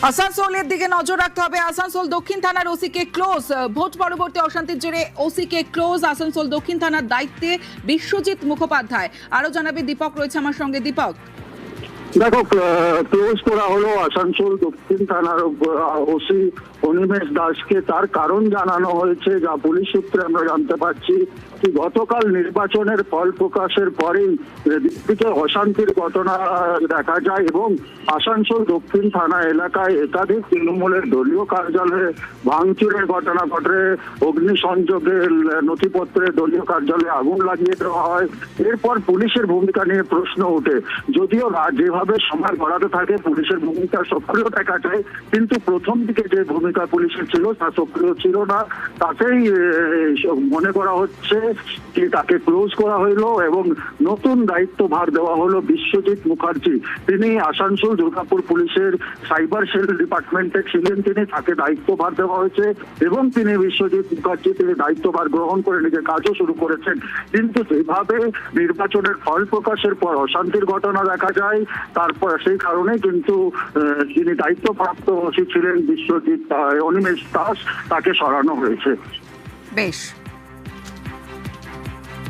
আসানসোলের দিকে নজর রাখতে হবে। আসানসোল দক্ষিণ থানার ওসি কে ক্লোজ। ভোট পরবর্তী অশান্তির জেরে ওসি কে ক্লোজ। আসানসোল দক্ষিণ থানার দায়িত্বে বিশ্বজিৎ মুখোপাধ্যায়। আরো জানাবে দীপক, রয়েছে আমার সঙ্গে। দীপক, দেখো, ক্লোজ করা হলো আসানসোল দক্ষিণ থানার ওসি অনিমেষ দাসকে। তার কারণ জানানো হয়েছে, যা পুলিশ সূত্রে আমরা জানতে পারছি, কি গতকাল নির্বাচনের ফল প্রকাশের পরেই দিকে অশান্তির ঘটনা দেখা যায় এবং আসানসোল দক্ষিণ থানা এলাকায় একাধিক তৃণমূলের দলীয় কার্যালয়ে ভাঙচুরের ঘটনা ঘটে। অগ্নিসংযোগের নথিপত্রে দলীয় কার্যালয়ে আগুন লাগিয়ে দেওয়া হয়। এরপর পুলিশের ভূমিকা নিয়ে প্রশ্ন ওঠে। যদিও যেভাবে সময় গড়াতে থাকে পুলিশের ভূমিকা সক্রিয় দেখা যায়, কিন্তু প্রথম দিকে যে ভূমিকা পুলিশের ছিল তা সক্রিয় ছিল না। তাতেই মনে করা হচ্ছে যে তাকে ক্লোজ করা হইলো এবং নতুন দায়িত্বভার দেওয়া হলো বিশ্বজিৎ মুখার্জি। তিনি আসানসোল দুর্গাপুর পুলিশের সাইবার সেল ডিপার্টমেন্টে ছিলেন। তাকে দায়িত্বভার দেওয়া হয়েছে এবং তিনি বিশ্বজিৎ মুখার্জি তিনি দায়িত্বভার গ্রহণ করে নিজের কাজও শুরু করেছেন। কিন্তু যেভাবে নির্বাচনের ফল প্রকাশের পর অশান্তির ঘটনা দেখা যায়, তারপর সেই কারণে কিন্তু যিনি দায়িত্বপ্রাপ্ত ওসি ছিলেন বিশ্বজিৎ অনিমেষ দাস, তাকে সরানো হয়েছে। বেশ।